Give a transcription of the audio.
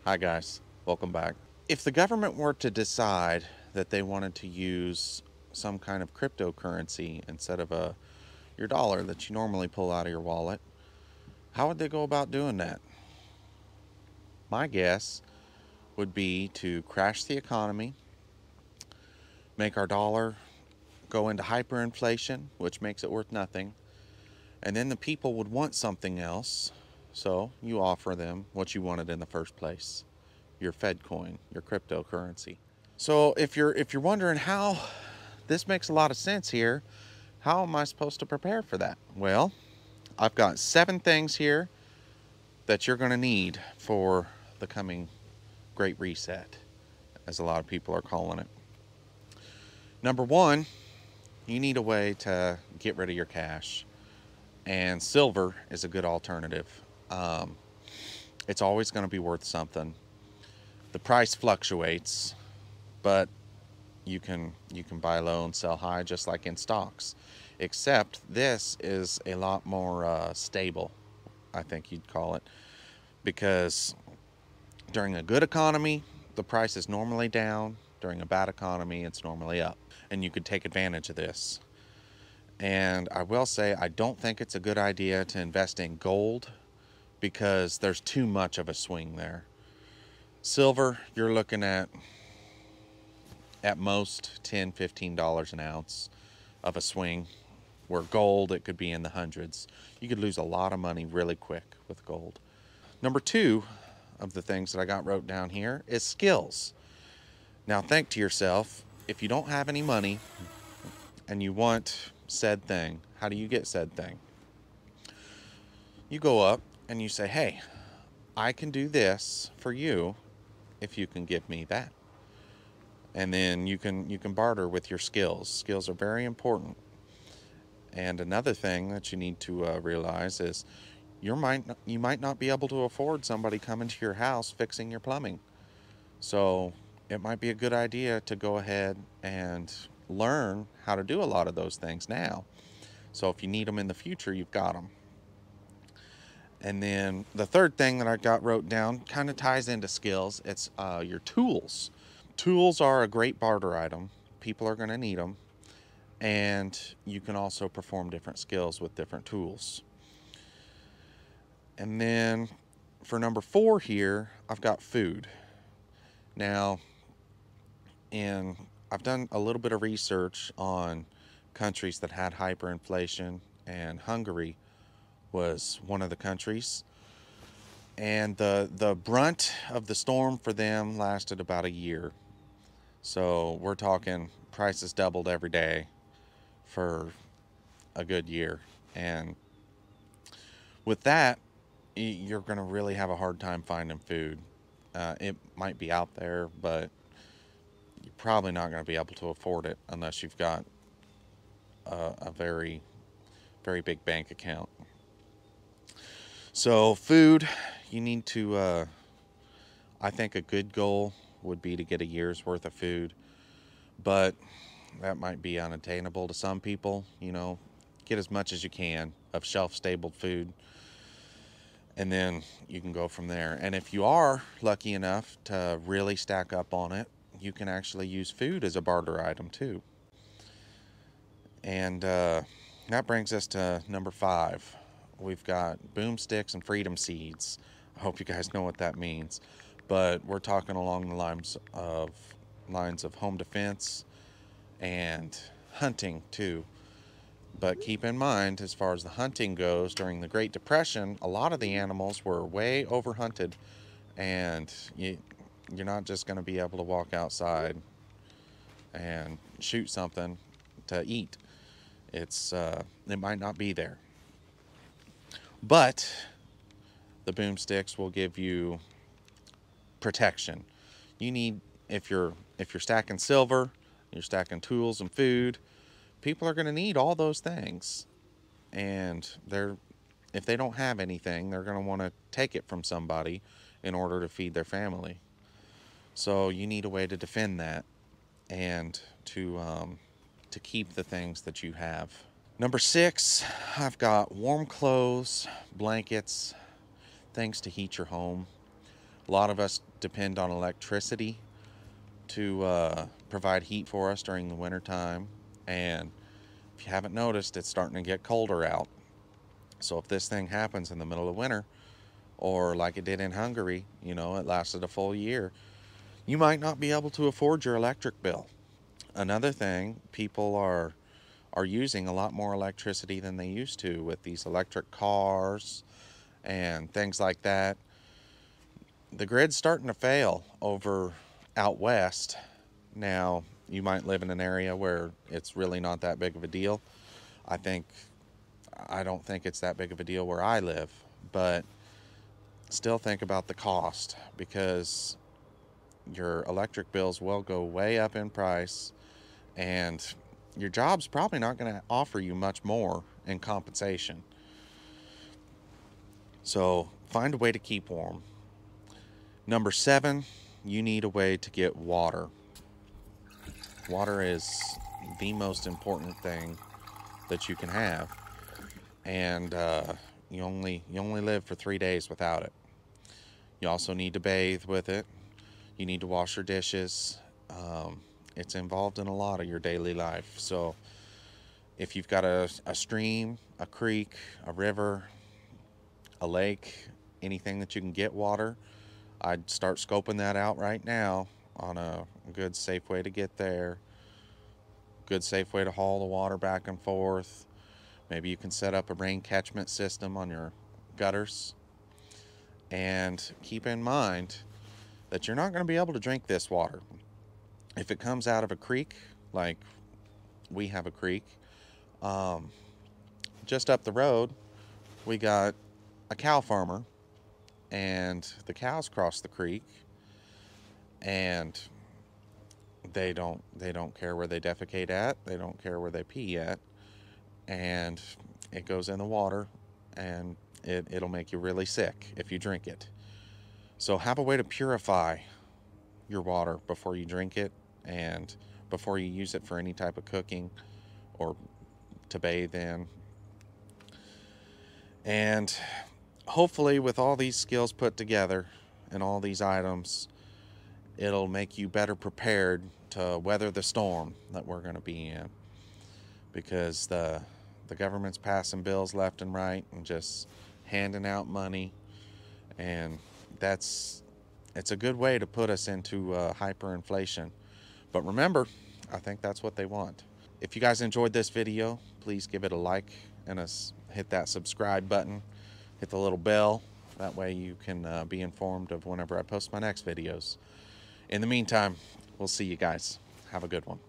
Hi guys, welcome back. If the government were to decide that they wanted to use some kind of cryptocurrency instead of your dollar that you normally pull out of your wallet, how would they go about doing that? My guess would be to crash the economy, make our dollar go into hyperinflation, which makes it worth nothing, and then the people would want something else, so you offer them what you wanted in the first place, your Fed coin, your cryptocurrency. So if you're wondering how this makes a lot of sense here, how am I supposed to prepare for that? Well, I've got 7 things here that you're going to need for the coming Great Reset, as a lot of people are calling it. Number 1, you need a way to get rid of your cash, and silver is a good alternative. Um, it's always going to be worth something. The price fluctuates, but you can buy low and sell high just like in stocks, except this is a lot more stable, I think you'd call it, because during a good economy the price is normally down, during a bad economy it's normally up, and you could take advantage of this. And I will say I don't think it's a good idea to invest in gold because there's too much of a swing there. Silver, you're looking at most $10-15 an ounce of a swing, where gold, it could be in the hundreds. You could lose a lot of money really quick with gold. Number 2 of the things that I got wrote down here is skills. Now think to yourself, if you don't have any money and you want said thing, how do you get said thing? You go up and you say, hey, I can do this for you if you can give me that. And then you can barter with your skills. Skills are very important. And another thing that you need to realize is you might not be able to afford somebody coming to your house fixing your plumbing. So it might be a good idea to go ahead and learn how to do a lot of those things now. So if you need them in the future, you've got them. And then the third thing that I got wrote down kind of ties into skills. It's your tools. Tools are a great barter item. People are going to need them. And you can also perform different skills with different tools. And then for number 4 here, I've got food. Now, I've done a little bit of research on countries that had hyperinflation, and Hungary was one of the countries. And the brunt of the storm for them lasted about a year. So we're talking prices doubled every day for a good year. And with that, you're going to really have a hard time finding food. It might be out there, but you're probably not going to be able to afford it unless you've got a very, very big bank account. So, food, you need to, I think a good goal would be to get a year's worth of food, but that might be unattainable to some people. Get as much as you can of shelf stable food, and then you can go from there. And if you are lucky enough to really stack up on it, you can actually use food as a barter item too. And that brings us to number 5. We've got boomsticks and freedom seeds. I hope you guys know what that means. But we're talking along the lines of home defense and hunting too. But keep in mind, as far as the hunting goes, during the Great Depression, a lot of the animals were way overhunted, and you're not just going to be able to walk outside and shoot something to eat. It might not be there. But the boomsticks will give you protection. You need, if you're stacking silver, you're stacking tools and food, people are going to need all those things. And if they don't have anything, they're going to want to take it from somebody in order to feed their family. So you need a way to defend that and to keep the things that you have. Number 6, I've got warm clothes, blankets, things to heat your home. A lot of us depend on electricity to provide heat for us during the wintertime. And if you haven't noticed, it's starting to get colder out. So if this thing happens in the middle of winter, or like it did in Hungary, it lasted a full year, you might not be able to afford your electric bill. Another thing, people are using a lot more electricity than they used to with these electric cars and things like that. The grid's starting to fail over out west. Now, you might live in an area where it's really not that big of a deal. I don't think it's that big of a deal where I live, but still think about the cost, because your electric bills will go way up in price, and your job's probably not going to offer you much more in compensation. So find a way to keep warm. Number 7, you need a way to get water. Water is the most important thing that you can have, and you only live for 3 days without it. You also need to bathe with it. You need to wash your dishes. It's involved in a lot of your daily life. So if you've got a stream, a creek, a river, a lake, anything that you can get water, I'd start scoping that out right now on a good, safe way to get there. Good, safe way to haul the water back and forth. Maybe you can set up a rain catchment system on your gutters. And keep in mind that you're not going to be able to drink this water. If it comes out of a creek, like we have a creek, just up the road, we got a cow farmer, and the cows cross the creek, and they don't care where they defecate at, they don't care where they pee at, and it goes in the water, and it'll make you really sick if you drink it. So have a way to purify your water before you drink it, and before you use it for any type of cooking or to bathe in. And hopefully, with all these skills put together and all these items, it'll make you better prepared to weather the storm that we're going to be in, because the government's passing bills left and right and just handing out money, and it's a good way to put us into hyperinflation. But remember, I think that's what they want. If you guys enjoyed this video, please give it a like and hit that subscribe button. Hit the little bell. That way you can be informed of whenever I post my next videos. In the meantime, we'll see you guys. Have a good one.